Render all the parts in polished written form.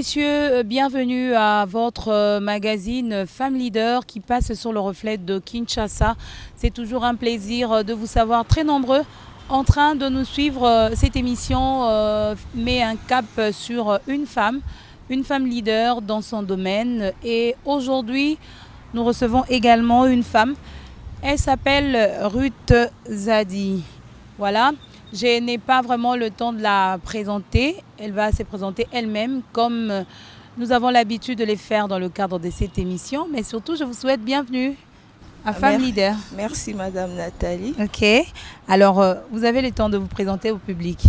messieurs, bienvenue à votre magazine Femme Leader qui passe sur le reflet de Kinshasa. C'est toujours un plaisir de vous savoir très nombreux en train de nous suivre. Cette émission met un cap sur une femme leader dans son domaine. Et aujourd'hui, nous recevons également une femme. Elle s'appelle Ruth Zadi. Voilà. Je n'ai pas vraiment le temps de la présenter. Elle va se présenter elle-même comme nous avons l'habitude de les faire dans le cadre de cette émission. Mais surtout, je vous souhaite bienvenue à Femme Leader. Merci Madame Nathalie. Ok. Alors, vous avez le temps de vous présenter au public.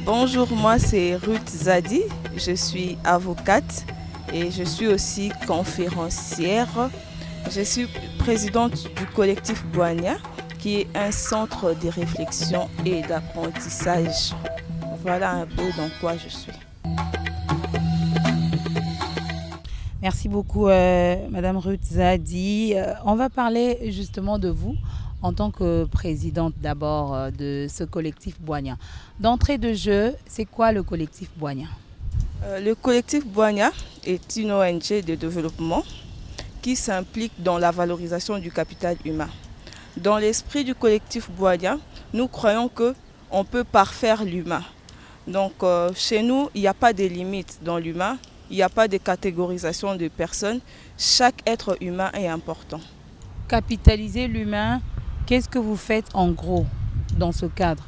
Bonjour, moi c'est Ruth Zadi. Je suis avocate et je suis aussi conférencière. Je suis présidente du collectif Boigna, qui est un centre de réflexion et d'apprentissage. Voilà un peu dans quoi je suis. Merci beaucoup, Madame Ruth Zadi. On va parler justement de vous en tant que présidente d'abord de ce collectif Boigna. D'entrée de jeu, c'est quoi le collectif Boigna? Le collectif Boigna est une ONG de développement qui s'implique dans la valorisation du capital humain. Dans l'esprit du collectif Boigna, nous croyons qu'on peut parfaire l'humain. Donc chez nous, il n'y a pas de limites dans l'humain, il n'y a pas de catégorisation de personnes. Chaque être humain est important. Capitaliser l'humain, qu'est-ce que vous faites en gros dans ce cadre?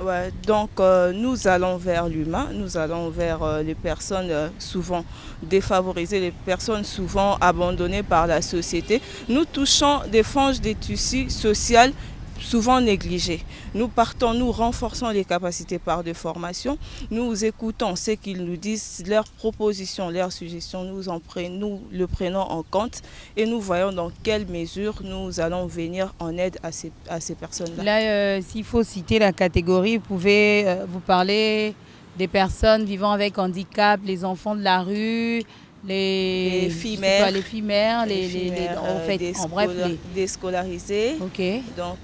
Ouais, donc nous allons vers l'humain, nous allons vers les personnes souvent défavorisées, les personnes souvent abandonnées par la société. Nous touchons des franges des tissus sociaux souvent négligées. Nous partons, nous renforçons les capacités par des formations, nous écoutons ce qu'ils nous disent, leurs propositions, leurs suggestions, nous le prenons en compte et nous voyons dans quelle mesure nous allons venir en aide à ces personnes-là. Là, s'il faut citer la catégorie, vous pouvez vous parler des personnes vivant avec handicap, les enfants de la rue, les filles mères, déscolarisés. Okay. Donc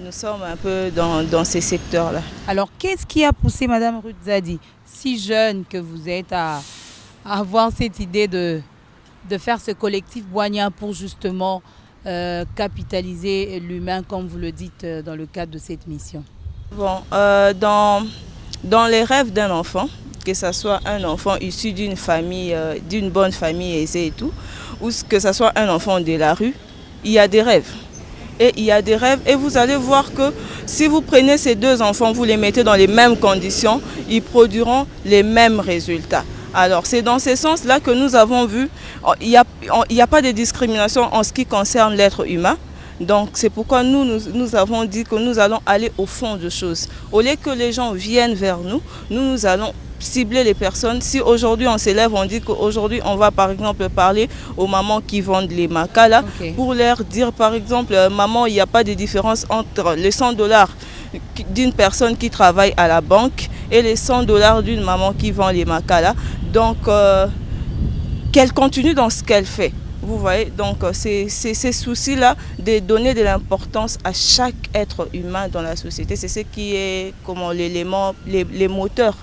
nous sommes un peu dans ces secteurs-là. Alors qu'est-ce qui a poussé Madame Ruth Zadi, si jeune que vous êtes, à avoir cette idée de faire ce collectif Boigna pour justement capitaliser l'humain, comme vous le dites dans le cadre de cette mission? Bon, dans les rêves d'un enfant, que ce soit un enfant issu d'une famille, d'une bonne famille aisée et tout, ou que ce soit un enfant de la rue, il y a des rêves. Et il y a des rêves et vous allez voir que si vous prenez ces deux enfants, vous les mettez dans les mêmes conditions, ils produiront les mêmes résultats. Alors c'est dans ce sens-là que nous avons vu, il n'y a pas de discrimination en ce qui concerne l'être humain. Donc c'est pourquoi nous avons dit que nous allons aller au fond des choses. Au lieu que les gens viennent vers nous, nous allons cibler les personnes. Si aujourd'hui on s'élève, on dit qu'aujourd'hui on va par exemple parler aux mamans qui vendent les makala, okay, pour leur dire par exemple, maman, il n'y a pas de différence entre les $100 d'une personne qui travaille à la banque et les $100 d'une maman qui vend les makala. Donc qu'elle continue dans ce qu'elle fait. Vous voyez, donc c'est ces soucis-là de donner de l'importance à chaque être humain dans la société. C'est ce qui est comme l'élément, les moteurs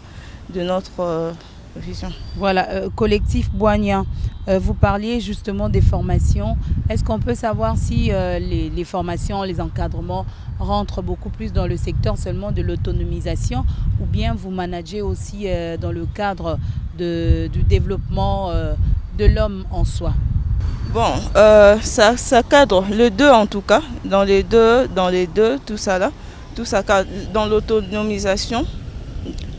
de notre vision. Voilà, collectif Boigna, vous parliez justement des formations. Est-ce qu'on peut savoir si les formations, les encadrements rentrent beaucoup plus dans le secteur seulement de l'autonomisation, ou bien vous managez aussi dans le cadre du développement de l'homme en soi? Bon, ça cadre le deux en tout cas, dans les deux, tout ça là, tout ça cadre dans l'autonomisation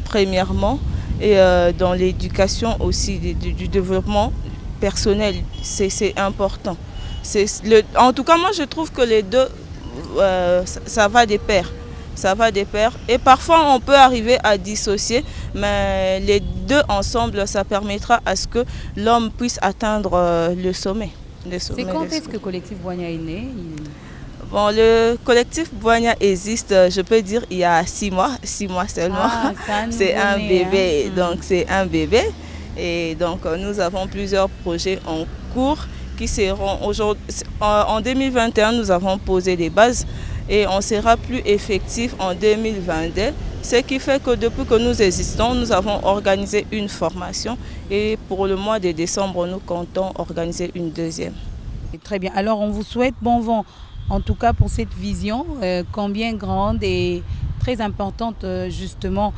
premièrement et dans l'éducation aussi du développement personnel, c'est important. En tout cas, moi je trouve que les deux, ça va de pair. Ça va de pair et parfois on peut arriver à dissocier, mais les deux ensemble, ça permettra à ce que l'homme puisse atteindre le sommet. C'est quand est-ce que le collectif Boigna est né? Bon, le collectif Boigna existe, je peux dire, il y a 6 mois seulement. Ah, c'est un bébé, hein? Donc c'est un bébé. Et donc nous avons plusieurs projets en cours qui seront aujourd'hui. En 2021, nous avons posé les bases et on sera plus effectif en 2022 Ce qui fait que depuis que nous existons, nous avons organisé une formation et pour le mois de décembre, nous comptons organiser une deuxième. Très bien. Alors, on vous souhaite bon vent, en tout cas pour cette vision, combien grande et très importante, justement,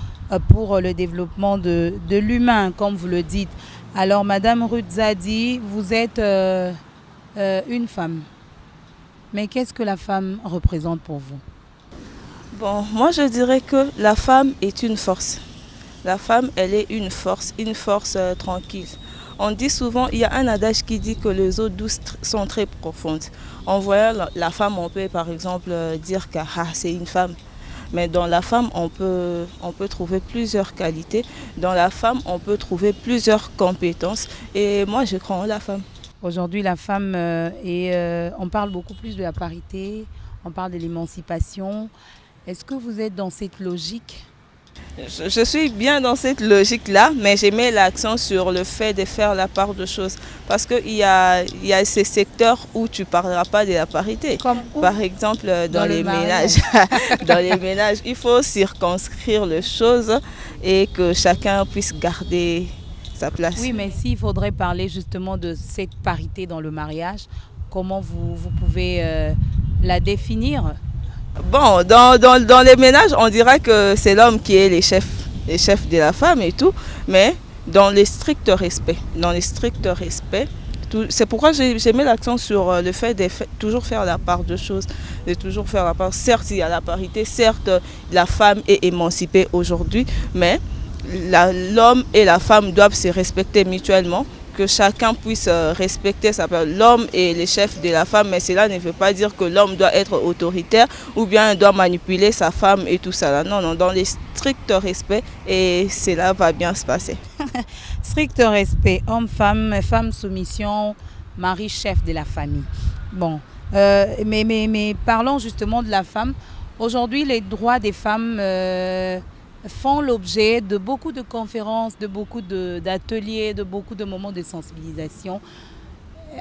pour le développement de l'humain, comme vous le dites. Alors, Madame Ruth Zadi, vous êtes une femme. Mais qu'est-ce que la femme représente pour vous? Bon, moi je dirais que la femme est une force. La femme, elle est une force tranquille. On dit souvent, il y a un adage qui dit que les eaux douces sont très profondes. En voyant la femme, on peut par exemple dire que c'est une femme. Mais dans la femme, on peut trouver plusieurs qualités. Dans la femme, on peut trouver plusieurs compétences. Et moi, je crois en la femme. Aujourd'hui, la femme, on parle beaucoup plus de la parité, on parle de l'émancipation. Est-ce que vous êtes dans cette logique? Je suis bien dans cette logique-là, mais j'ai mis l'accent sur le fait de faire la part de choses. Parce qu'il y a ces secteurs où tu ne parleras pas de la parité. Comme où? Par exemple, dans les ménages. Dans les ménages, il faut circonscrire les choses et que chacun puisse garder sa place. Oui, mais s'il faudrait parler justement de cette parité dans le mariage, comment vous pouvez la définir? Bon, dans les ménages, on dira que c'est l'homme qui est les chefs de la femme et tout, mais dans les stricts respects, c'est pourquoi j'ai mis l'accent sur le fait de toujours faire la part de choses, de toujours faire la part. Certes, il y a la parité, certes, la femme est émancipée aujourd'hui, mais l'homme et la femme doivent se respecter mutuellement, que chacun puisse respecter l'homme et les chefs de la femme, mais cela ne veut pas dire que l'homme doit être autoritaire ou bien doit manipuler sa femme et tout ça. Non, non, dans les stricts respects, et cela va bien se passer. Strict respect, homme-femme, femme soumission, mari chef de la famille. Bon, mais parlons justement de la femme. Aujourd'hui, les droits des femmes font l'objet de beaucoup de conférences, de beaucoup d'ateliers, de beaucoup de moments de sensibilisation.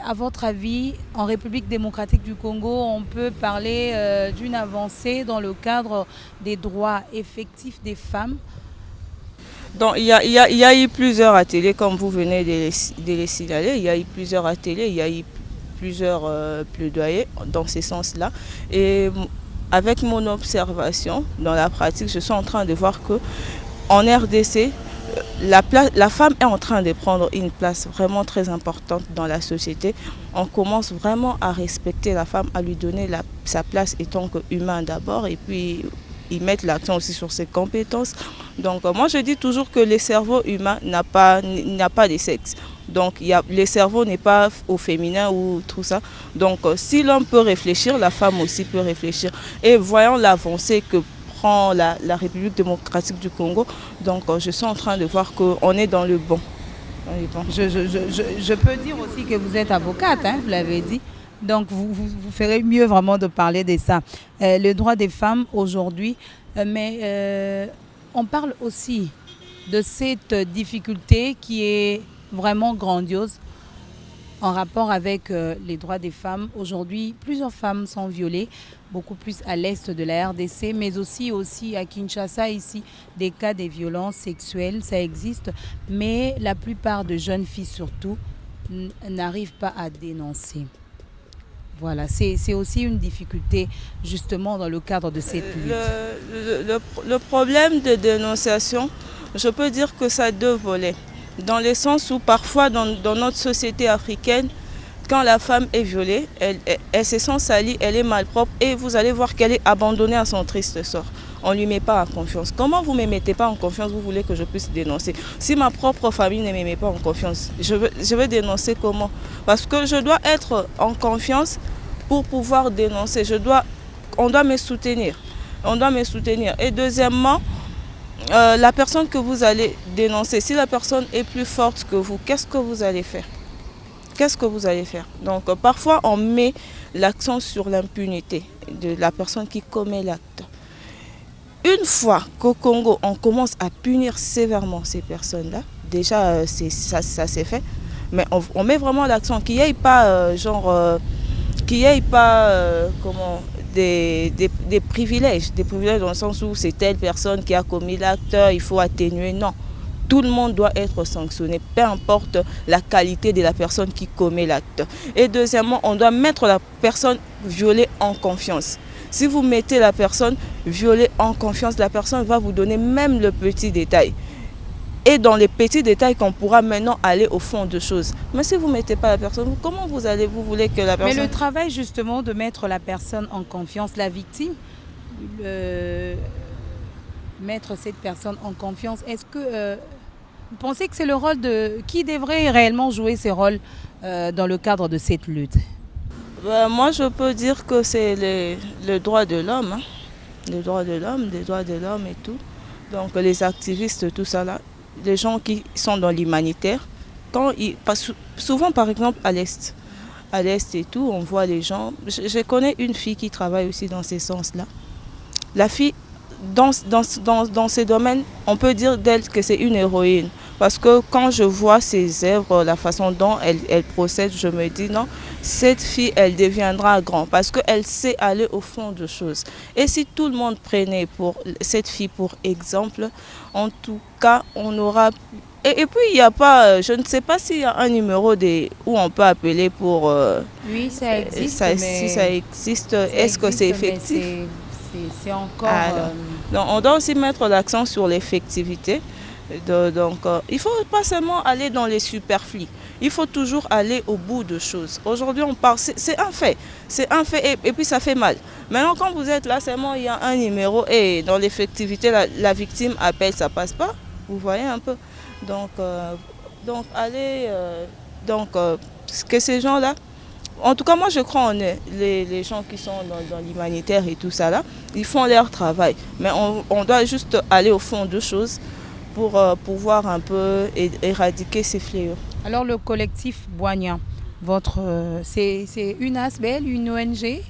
À votre avis, en République démocratique du Congo, on peut parler d'une avancée dans le cadre des droits effectifs des femmes? Donc, il y a eu plusieurs ateliers, comme vous venez de les signaler. Il y a eu plusieurs ateliers, il y a eu plusieurs plaidoyers dans ce sens-là. Et avec mon observation dans la pratique, je suis en train de voir que en RDC, la femme est en train de prendre une place vraiment très importante dans la société. On commence vraiment à respecter la femme, à lui donner sa place étant qu'humain d'abord, et puis ils mettent l'accent aussi sur ses compétences. Donc moi je dis toujours que le cerveau humain n'a pas de sexe. Donc le cerveau n'est pas au féminin ou tout ça. Donc si l'homme peut réfléchir, la femme aussi peut réfléchir. Et voyons l'avancée que prend la République démocratique du Congo. Donc je suis en train de voir qu'on est dans le bon. Je peux dire aussi que vous êtes avocate, hein, vous l'avez dit. Donc vous ferez mieux vraiment de parler de ça. Le droit des femmes aujourd'hui, mais on parle aussi de cette difficulté qui est vraiment grandiose en rapport avec les droits des femmes. Aujourd'hui, plusieurs femmes sont violées, beaucoup plus à l'est de la RDC, mais aussi à Kinshasa, ici, des cas de violences sexuelles, ça existe. Mais la plupart de jeunes filles, surtout, n'arrivent pas à dénoncer. Voilà, c'est aussi une difficulté justement dans le cadre de cette lutte. Le problème de dénonciation, je peux dire que ça a deux volets. Dans le sens où parfois dans notre société africaine, quand la femme est violée, elle se sent salie, elle est malpropre et vous allez voir qu'elle est abandonnée à son triste sort. On ne lui met pas en confiance. Comment vous ne me mettez pas en confiance, vous voulez que je puisse dénoncer? Si ma propre famille ne me met pas en confiance, je vais dénoncer comment? Parce que je dois être en confiance pour pouvoir dénoncer. On doit me soutenir. On doit me soutenir. Et deuxièmement, la personne que vous allez dénoncer, si la personne est plus forte que vous, qu'est-ce que vous allez faire? Qu'est-ce que vous allez faire? Donc parfois on met l'accent sur l'impunité de la personne qui commet l'acte. Une fois qu'au Congo on commence à punir sévèrement ces personnes-là, déjà ça c'est fait, mais on met vraiment l'accent qu'il n'y ait pas des privilèges. Des privilèges dans le sens où c'est telle personne qui a commis l'acte, il faut atténuer. Non. Tout le monde doit être sanctionné, peu importe la qualité de la personne qui commet l'acte. Et deuxièmement, on doit mettre la personne violée en confiance. Si vous mettez la personne violée en confiance, la personne va vous donner même le petit détail. Et dans les petits détails qu'on pourra maintenant aller au fond de choses. Mais si vous ne mettez pas la personne, comment vous voulez que la personne... Mais le travail justement de mettre la personne en confiance, la victime, mettre cette personne en confiance, est-ce que vous pensez que c'est le rôle de... Qui devrait réellement jouer ces rôles dans le cadre de cette lutte? Moi, je peux dire que c'est le droit de l'homme. Hein. Les droits de l'homme, les droits de l'homme et tout. Donc les activistes, tout ça là. Les gens qui sont dans l'humanitaire, souvent par exemple à l'Est et tout, on voit les gens. Je connais une fille qui travaille aussi dans ces sens-là. La fille, dans ces domaines, on peut dire d'elle que c'est une héroïne. Parce que quand je vois ses œuvres, la façon dont elle procède, je me dis non, cette fille, elle deviendra grand parce qu'elle sait aller au fond de choses. Et si tout le monde prenait cette fille pour exemple, en tout cas, on aura... Et puis, il n'y a pas, je ne sais pas s'il y a un numéro où on peut appeler pour... Oui, ça existe, si ça existe, est-ce que c'est effectif? C'est encore... Donc, on doit aussi mettre l'accent sur l'effectivité. Donc, il ne faut pas seulement aller dans les superflus. Il faut toujours aller au bout de choses. Aujourd'hui, on parle, c'est un fait. C'est un fait et puis ça fait mal. Maintenant, quand vous êtes là, seulement il y a un numéro et dans l'effectivité, la victime appelle, ça ne passe pas. Vous voyez un peu. Donc que ces gens-là, en tout cas, moi je crois en eux, les gens qui sont dans l'humanitaire et tout ça là, ils font leur travail. Mais on doit juste aller au fond de choses pour pouvoir un peu éradiquer ces fléaux. Alors le collectif Boigna, c'est une ASBL, une ONG?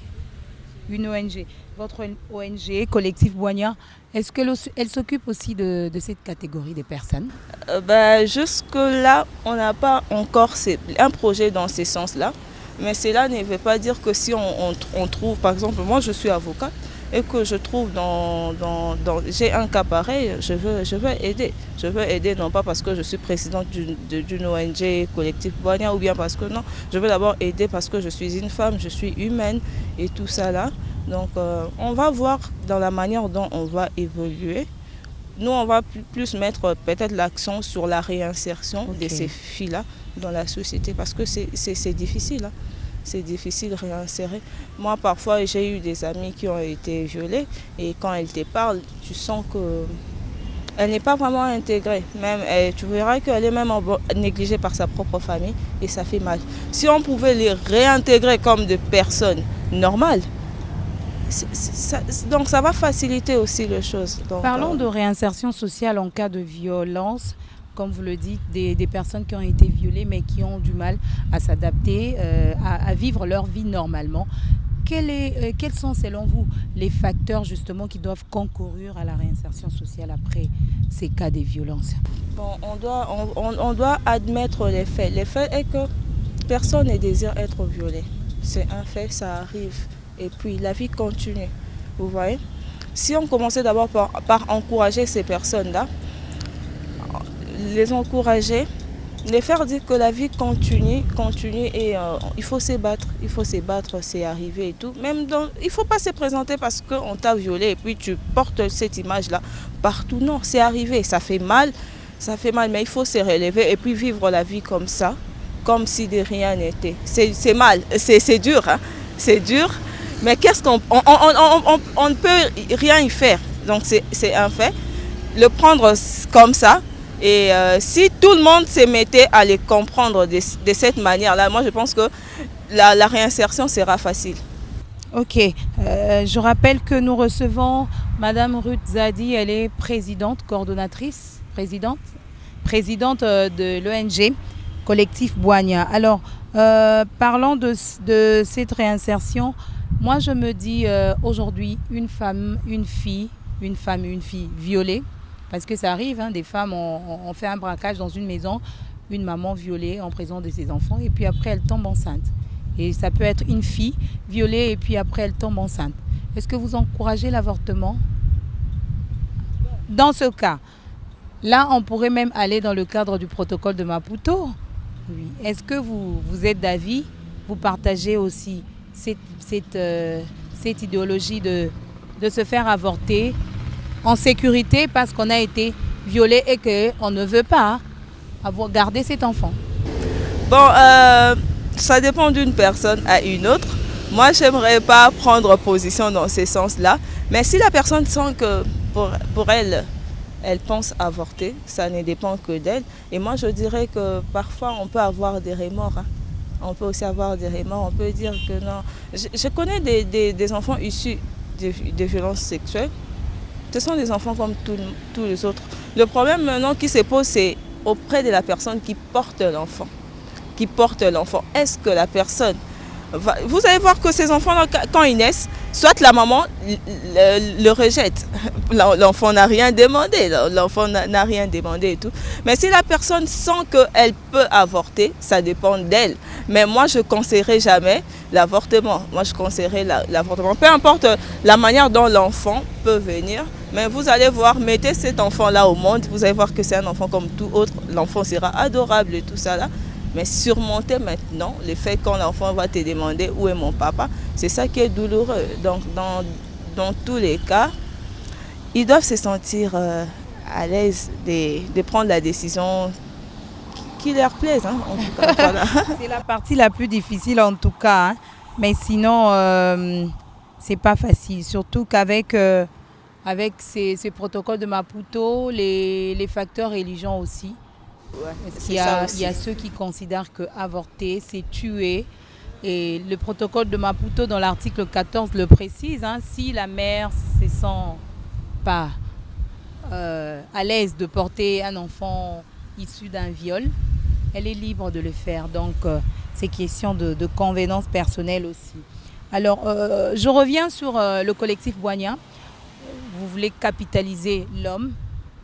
Une ONG. Votre ONG, collectif Boigna, est-ce qu'elle s'occupe aussi de cette catégorie de personnes? Jusque-là, on n'a pas encore un projet dans ce sens-là. Mais cela ne veut pas dire que si on trouve, par exemple, moi je suis avocate, et que je trouve j'ai un cas pareil, je veux aider. Je veux aider non pas parce que je suis présidente d'une ONG collectif Boigna ou bien parce que non, je veux d'abord aider parce que je suis une femme, je suis humaine et tout ça là. Donc on va voir dans la manière dont on va évoluer. Nous, on va plus mettre peut-être l'accent sur la réinsertion de ces filles-là dans la société parce que c'est difficile. Hein. C'est difficile de réinsérer. Moi, parfois, j'ai eu des amis qui ont été violées et quand elles te parlent, tu sens qu'elle n'est pas vraiment intégrée. Même, tu verras qu'elle est même négligée par sa propre famille et ça fait mal. Si on pouvait les réintégrer comme des personnes normales, donc ça va faciliter aussi les choses. Donc, parlons de réinsertion sociale en cas de violence. Comme vous le dites, des personnes qui ont été violées mais qui ont du mal à s'adapter, à vivre leur vie normalement. Quels sont selon vous les facteurs justement qui doivent concourir à la réinsertion sociale après ces cas de violence? Bon, on doit admettre les faits. Les faits est que personne ne désire être violé. C'est un fait, ça arrive. Et puis la vie continue. Vous voyez? Si on commençait d'abord par encourager ces personnes-là, les encourager, les faire dire que la vie continue et il faut se battre, c'est arrivé et tout. Même il ne faut pas se présenter parce qu'on t'a violé et puis tu portes cette image-là partout. Non, c'est arrivé, ça fait mal, mais il faut se relever et puis vivre la vie comme ça, comme si de rien n'était. C'est mal, c'est dur, hein? C'est dur, mais qu'est-ce on ne peut rien y faire. Donc c'est un fait. Le prendre comme ça. Et si tout le monde se mettait à les comprendre de cette manière-là, moi je pense que la réinsertion sera facile. Ok, je rappelle que nous recevons Madame Ruth Zadi, elle est présidente de l'ONG Collectif Boigna. Alors, parlant de cette réinsertion, moi je me dis aujourd'hui une fille violée. Parce que ça arrive, hein, des femmes ont fait un braquage dans une maison, une maman violée en présence de ses enfants et puis après elle tombe enceinte. Et ça peut être une fille violée et puis après elle tombe enceinte. Est-ce que vous encouragez l'avortement? Dans ce cas, là, on pourrait même aller dans le cadre du protocole de Maputo. Oui. Est-ce que vous êtes d'avis, vous partagez aussi cette idéologie de se faire avorter en sécurité parce qu'on a été violé et qu'on ne veut pas avoir gardé cet enfant? Bon, ça dépend d'une personne à une autre. Moi, j'aimerais pas prendre position dans ce sens-là. Mais si la personne sent que pour elle, elle pense avorter, ça ne dépend que d'elle. Et moi, je dirais que parfois, on peut avoir des remords. Hein. On peut aussi avoir des remords. On peut dire que non. Je connais des enfants issus de violences sexuelles. Ce sont des enfants comme tous les autres. Le problème maintenant qui se pose, c'est auprès de la personne qui porte l'enfant. Est-ce que la personne va... Vous allez voir que ces enfants-là, quand ils naissent, soit la maman le rejette. L'enfant n'a rien demandé. Et tout. Mais si la personne sent qu'elle peut avorter, ça dépend d'elle. Mais moi, je ne conseillerais jamais l'avortement. Peu importe la manière dont l'enfant peut venir. Mais vous allez voir, mettez cet enfant-là au monde. Vous allez voir que c'est un enfant comme tout autre. L'enfant sera adorable et tout ça là. Mais surmonter maintenant le fait quand l'enfant va te demander où est mon papa, c'est ça qui est douloureux. Donc dans tous les cas, ils doivent se sentir à l'aise de prendre la décision qui leur plaise. Hein, en tout cas, voilà. C'est la partie la plus difficile en tout cas. Hein. Mais sinon, c'est pas facile. Surtout qu'avec avec ces protocoles de Maputo, les facteurs religieux aussi. Ouais, il y a ceux qui considèrent que avorter, c'est tuer. Et le protocole de Maputo, dans l'article 14, le précise. Hein, si la mère ne se sent pas à l'aise de porter un enfant issu d'un viol, elle est libre de le faire. Donc, c'est question de convenance personnelle aussi. Alors, je reviens sur le collectif Boigna. Vous voulez capitaliser l'homme.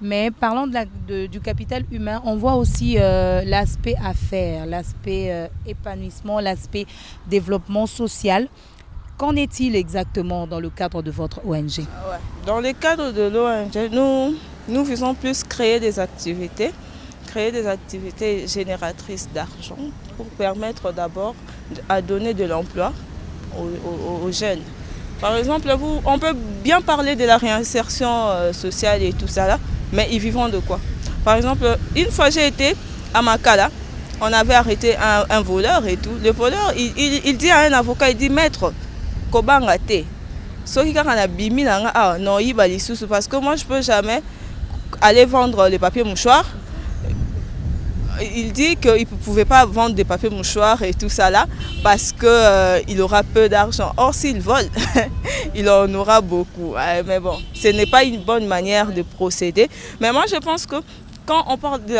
Mais parlons du capital humain, on voit aussi l'aspect affaires, l'aspect épanouissement, l'aspect développement social. Qu'en est-il exactement dans le cadre de votre ONG? Dans le cadre de l'ONG, nous faisons plus créer des activités génératrices d'argent pour permettre d'abord à donner de l'emploi aux jeunes. Par exemple, on peut bien parler de la réinsertion sociale et tout ça là. Mais ils vivent de quoi? Par exemple, une fois j'ai été à Makala, on avait arrêté un voleur et tout. Le voleur, il dit à un avocat, il dit, maître, Kobangate, parce que moi je ne peux jamais aller vendre les papiers mouchoirs. Il dit qu'il ne pouvait pas vendre des papiers mouchoirs et tout ça là parce qu'il aura peu d'argent. Or, s'il vole, il en aura beaucoup. Mais bon, ce n'est pas une bonne manière de procéder. Mais moi, je pense que quand on parle de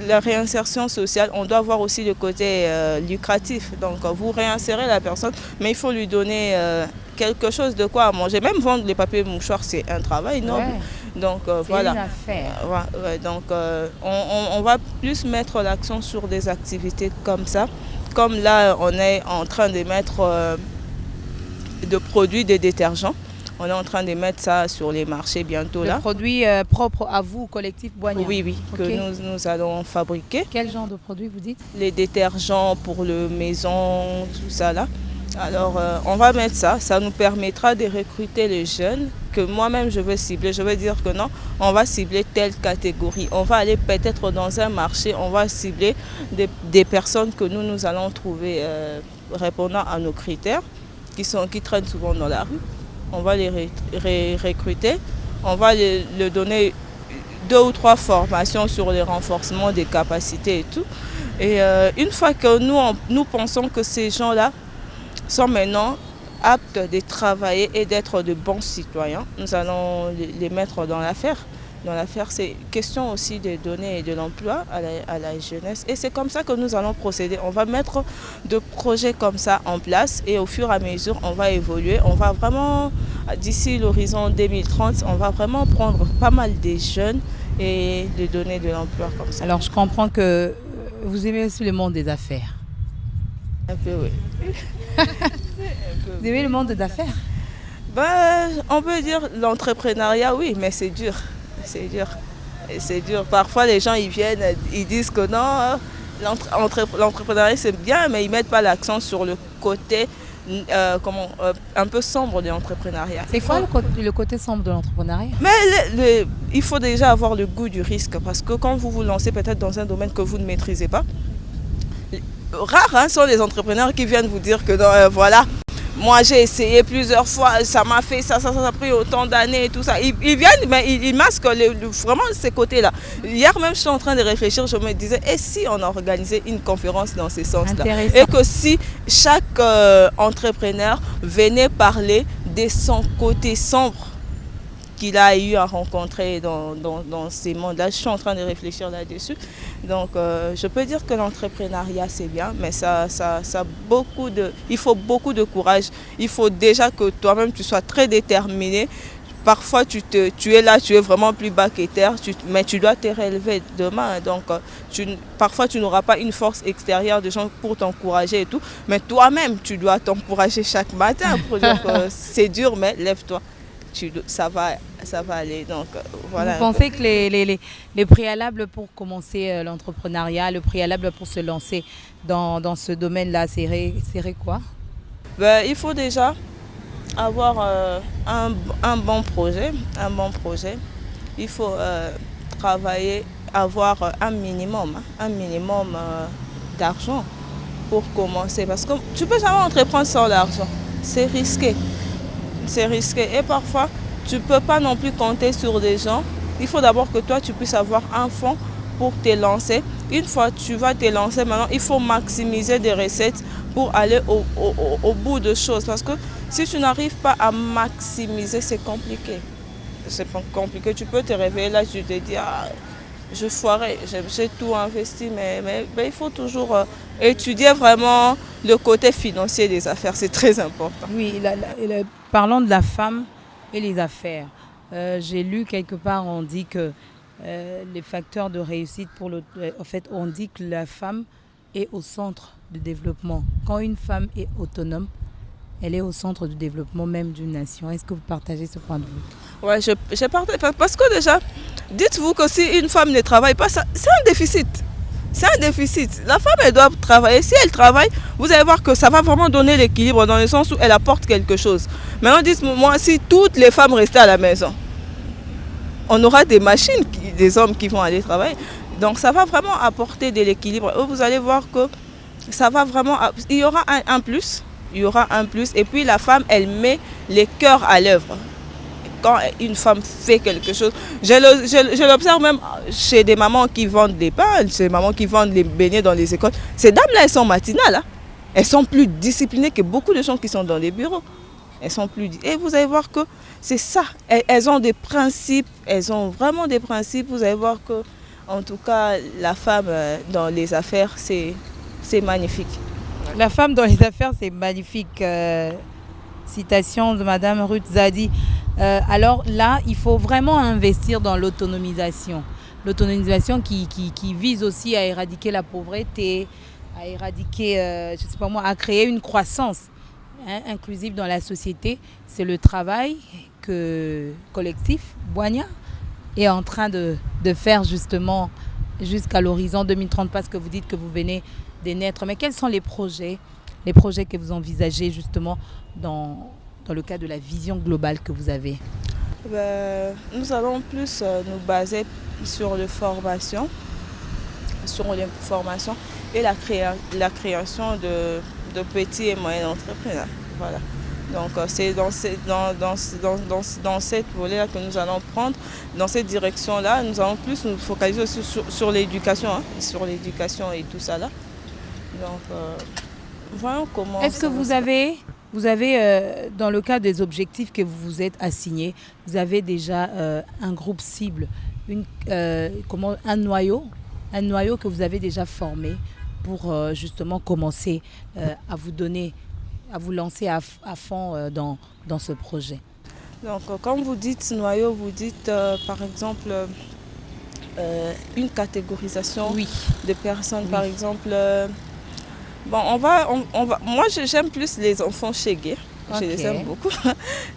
la réinsertion sociale, on doit voir aussi le côté lucratif. Donc, vous réinsérez la personne, mais il faut lui donner quelque chose de quoi manger. Même vendre les papiers mouchoirs, c'est un travail noble. Ouais. Donc voilà. Une affaire. Donc on va plus mettre l'accent sur des activités comme ça. Comme là, on est en train de mettre de produits de détergents. On est en train de mettre ça sur les marchés bientôt. Des produits propres à vous, collectif Boigna? Oui, okay. Que nous allons fabriquer. Quel genre de produits vous dites? Les détergents pour le maison, tout ça là. Alors on va mettre ça, ça nous permettra de recruter les jeunes que moi-même je veux cibler. Je veux dire que non, on va cibler telle catégorie. On va aller peut-être dans un marché, on va cibler des personnes que nous allons trouver répondant à nos critères, qui traînent souvent dans la rue. On va les recruter, on va leur donner 2 ou 3 formations sur le renforcement des capacités et tout. Et une fois que nous pensons que ces gens-là sont maintenant aptes de travailler et d'être de bons citoyens, nous allons les mettre dans l'affaire. Dans l'affaire, c'est question aussi de donner de l'emploi à la jeunesse. Et c'est comme ça que nous allons procéder. On va mettre des projets comme ça en place et au fur et à mesure, on va évoluer. On va vraiment, d'ici l'horizon 2030, on va vraiment prendre pas mal de jeunes et de donner de l'emploi comme ça. Alors, je comprends que vous aimez aussi le monde des affaires. Un peu, oui. Vous aimez le monde des affaires? On peut dire l'entrepreneuriat, oui, mais c'est dur. C'est dur. Et c'est dur. Parfois, les gens, ils viennent, ils disent que non, l'entrepreneuriat, c'est bien, mais ils ne mettent pas l'accent sur le côté un peu sombre de l'entrepreneuriat. C'est quoi le côté sombre de l'entrepreneuriat? Mais il faut déjà avoir le goût du risque, parce que quand vous vous lancez peut-être dans un domaine que vous ne maîtrisez pas, rares sont les entrepreneurs qui viennent vous dire que non, voilà, moi j'ai essayé plusieurs fois, ça m'a fait ça a pris autant d'années et tout ça. Ils viennent, mais ils masquent vraiment ces côtés-là. Hier même, je suis en train de réfléchir, je me disais, et si on organisait une conférence dans ce sens-là? Et que si chaque entrepreneur venait parler de son côté sombre qu'il a eu à rencontrer dans ces mondes-là. Je suis en train de réfléchir là-dessus. Donc, je peux dire que l'entrepreneuriat, c'est bien, mais il faut beaucoup de courage. Il faut déjà que toi-même, tu sois très déterminé. Parfois, tu es là, tu es vraiment plus bas que terre, mais tu dois te relever demain. Donc, parfois, tu n'auras pas une force extérieure de gens pour t'encourager et tout. Mais toi-même, tu dois t'encourager chaque matin pour dire que c'est dur, mais lève-toi. Ça va aller. Donc, voilà. Vous pensez que les préalables pour commencer l'entrepreneuriat, le préalable pour se lancer dans ce domaine-là, serait quoi? Il faut déjà avoir un bon projet. Il faut travailler, avoir un minimum d'argent pour commencer. Parce que tu ne peux jamais entreprendre sans l'argent. C'est risqué. Et parfois, tu ne peux pas non plus compter sur des gens. Il faut d'abord que toi, tu puisses avoir un fonds pour te lancer. Une fois que tu vas te lancer, maintenant, il faut maximiser des recettes pour aller au bout de choses. Parce que si tu n'arrives pas à maximiser, c'est compliqué. Tu peux te réveiller là, tu te dis, je foirais, j'ai tout investi, mais il faut toujours étudier vraiment le côté financier des affaires. C'est très important. Oui, parlons de la femme et les affaires. J'ai lu quelque part, on dit que les facteurs de réussite en fait, on dit que la femme est au centre du développement. Quand une femme est autonome, elle est au centre du développement même d'une nation. Est-ce que vous partagez ce point de vue? Oui, je partage. Parce que déjà, dites-vous que si une femme ne travaille pas, c'est un déficit. C'est un déficit. La femme, elle doit travailler. Si elle travaille, vous allez voir que ça va vraiment donner l'équilibre dans le sens où elle apporte quelque chose. Maintenant, dites-moi, si toutes les femmes restaient à la maison, on aura des machines, des hommes qui vont aller travailler. Donc, ça va vraiment apporter de l'équilibre. Vous allez voir que ça va vraiment... Il y aura un plus. Et puis, la femme, elle met les cœurs à l'œuvre. Quand une femme fait quelque chose, je l'observe même chez des mamans qui vendent des pains, chez des mamans qui vendent les beignets dans les écoles. Ces dames-là, elles sont matinales. Hein. Elles sont plus disciplinées que beaucoup de gens qui sont dans les bureaux. Elles sont plus... Et vous allez voir que c'est ça. Elles ont des principes. Elles ont vraiment des principes. Vous allez voir que, en tout cas, la femme dans les affaires, c'est magnifique. La femme dans les affaires, c'est magnifique. Citation de Madame Ruth Zadi. Alors là, il faut vraiment investir dans l'autonomisation. L'autonomisation qui vise aussi à éradiquer la pauvreté, à éradiquer, je sais pas moi, à créer une croissance inclusive dans la société. C'est le travail que collectif Boigna est en train de faire justement jusqu'à l'horizon 2030, parce que vous dites que vous venez de naître. Mais quels sont les projets que vous envisagez justement dans le cadre de la vision globale que vous avez? Nous allons plus nous baser sur les formations, et la création de petits et moyens entrepreneurs. Voilà. Donc c'est dans cette volet-là que nous allons prendre, dans cette direction-là, nous allons plus nous focaliser aussi sur l'éducation, sur l'éducation et tout ça là. Donc voyons comment... Est-ce que vous avez dans le cadre des objectifs que vous vous êtes assignés, vous avez déjà un groupe cible, un noyau que vous avez déjà formé pour justement commencer à vous lancer à fond dans ce projet? Donc quand vous dites noyau, vous dites par exemple une catégorisation de personnes, par exemple... moi j'aime plus les enfants chégués. Je les aime beaucoup.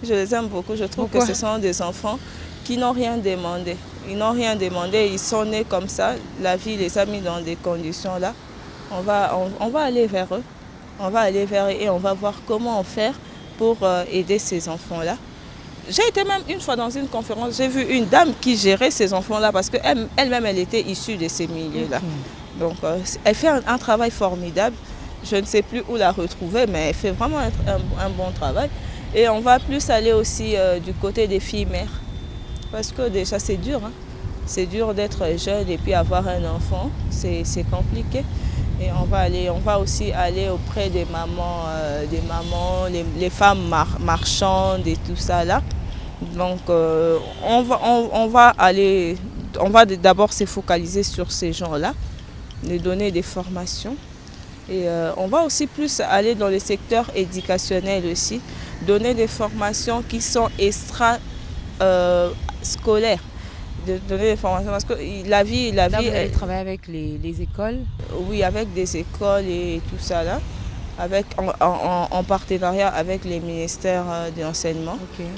Je les aime beaucoup. Je trouve Pourquoi? que ce sont des enfants qui n'ont rien demandé. Ils n'ont rien demandé, ils sont nés comme ça. La vie les a mis dans des conditions là. On va aller vers eux. On va aller vers eux et on va voir comment faire pour aider ces enfants-là. J'ai été même une fois dans une conférence, j'ai vu une dame qui gérait ces enfants-là parce qu'elle-même, elle était issue de ces milieux-là. Donc, elle fait un travail formidable. Je ne sais plus où la retrouver, mais elle fait vraiment un bon travail. Et on va plus aller aussi du côté des filles mères. Parce que déjà, c'est dur. Hein. C'est dur d'être jeune et puis avoir un enfant. C'est compliqué. Et on va aussi aller auprès des mamans, les femmes marchandes et tout ça là. Donc on va d'abord se focaliser sur ces gens-là, les donner des formations. Et on va aussi plus aller dans le secteur éducationnel aussi, donner des formations qui sont scolaires. De donner des formations parce que la vie Là, vous allez travailler avec les écoles? Oui, avec des écoles et tout ça là, en partenariat avec les ministères de l'enseignement. Okay.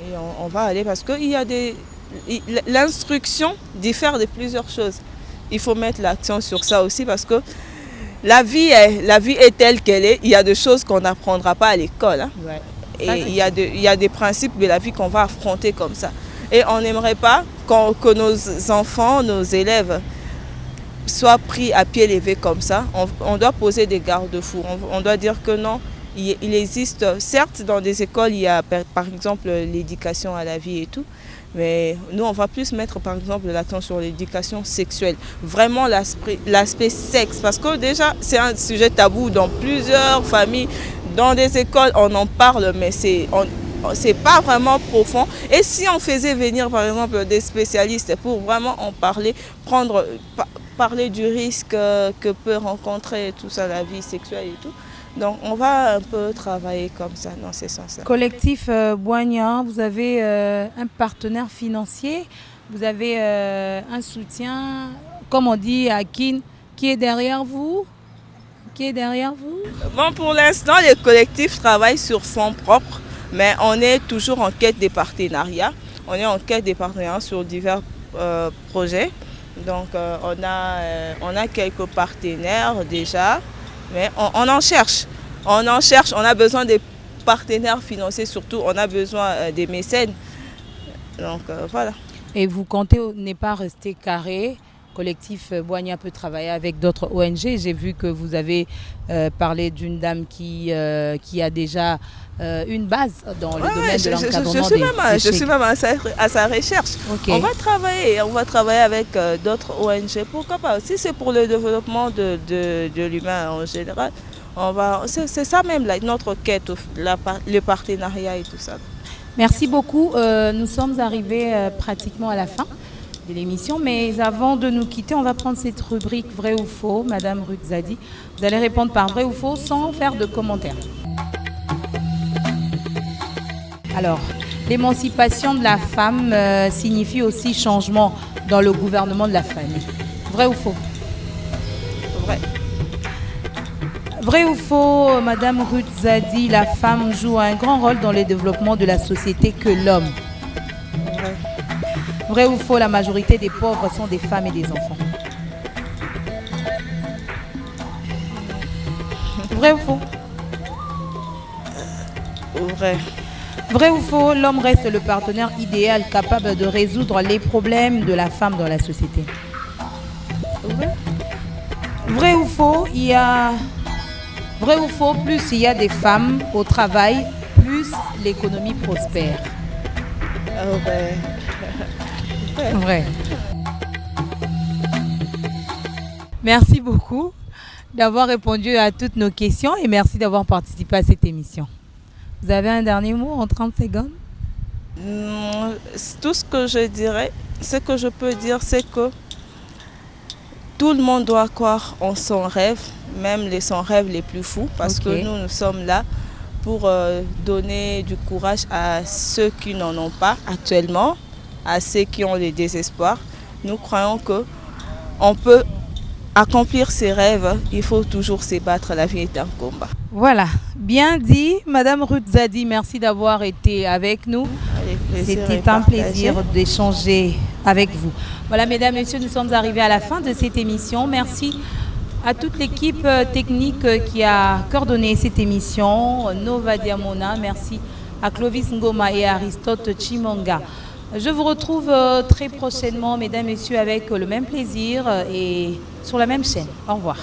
Et on va aller parce que l'instruction diffère de plusieurs choses. Il faut mettre l'accent sur ça aussi parce que la vie est telle qu'elle est. Il y a des choses qu'on n'apprendra pas à l'école. Hein. Ouais. Et il y a des principes de la vie qu'on va affronter comme ça. Et on n'aimerait pas que nos enfants, nos élèves soient pris à pied levé comme ça. On doit poser des garde-fous. On doit dire que non, il existe, certes dans des écoles, il y a par exemple l'éducation à la vie et tout, mais nous on va plus mettre par exemple l'accent sur l'éducation sexuelle. Vraiment l'aspect sexe, parce que déjà c'est un sujet tabou dans plusieurs familles. Dans des écoles on en parle, mais c'est pas vraiment profond. Et si on faisait venir par exemple des spécialistes pour vraiment en parler, parler du risque que peut rencontrer tout ça, la vie sexuelle et tout. Donc on va un peu travailler comme ça dans ces sens-là. Collectif Boigna, vous avez un partenaire financier, vous avez un soutien, comme on dit à Kin, qui est derrière vous? Qui est derrière vous? Bon, pour l'instant, le collectif travaille sur fonds propres. Mais on est toujours en quête des partenariats. On est en quête des partenariats sur divers projets. Donc on a quelques partenaires déjà, mais on en cherche. On en cherche, on a besoin des partenaires financiers surtout, on a besoin des mécènes. Donc voilà. Et vous comptez ne pas rester carré? Collectif Boigna peut travailler avec d'autres ONG. J'ai vu que vous avez parlé d'une dame qui a déjà une base dans le domaine de l'encadrement des Je suis même à sa recherche. Okay. On va travailler avec d'autres ONG. Pourquoi pas? Si c'est pour le développement de l'humain en général, c'est ça même là, notre quête, le partenariat et tout ça. Merci beaucoup. Nous sommes arrivés pratiquement à la fin de l'émission, mais avant de nous quitter, on va prendre cette rubrique vrai ou faux. Madame Ruth Zadi, vous allez répondre par vrai ou faux sans faire de commentaires. Alors, l'émancipation de la femme signifie aussi changement dans le gouvernement de la famille. Vrai ou faux? Vrai. Vrai ou faux, Madame Ruth Zadi, la femme joue un grand rôle dans le développement de la société que l'homme? Vrai. Vrai ou faux, la majorité des pauvres sont des femmes et des enfants? Vrai ou faux? Vrai. Vrai ou faux, l'homme reste le partenaire idéal capable de résoudre les problèmes de la femme dans la société? Vrai. Vrai ou faux, Vrai ou faux, plus il y a des femmes au travail, plus l'économie prospère? Vrai. Vrai. Merci beaucoup d'avoir répondu à toutes nos questions et merci d'avoir participé à cette émission. Vous avez un dernier mot en 30 secondes? Tout ce que je dirais, ce que je peux dire, c'est que tout le monde doit croire en son rêve, même son rêve les plus fous, parce que nous sommes là pour donner du courage à ceux qui n'en ont pas actuellement, à ceux qui ont le désespoir. Nous croyons qu'on peut accomplir ses rêves, il faut toujours se battre. La vie est un combat. Voilà, bien dit. Madame Ruth Zadi, merci d'avoir été avec nous. C'était un plaisir d'échanger avec vous. Voilà, mesdames, messieurs, nous sommes arrivés à la fin de cette émission. Merci à toute l'équipe technique qui a coordonné cette émission. Nova Diamona, merci à Clovis Ngoma et à Aristote Chimonga. Je vous retrouve très prochainement, mesdames, messieurs, avec le même plaisir et sur la même chaîne. Au revoir.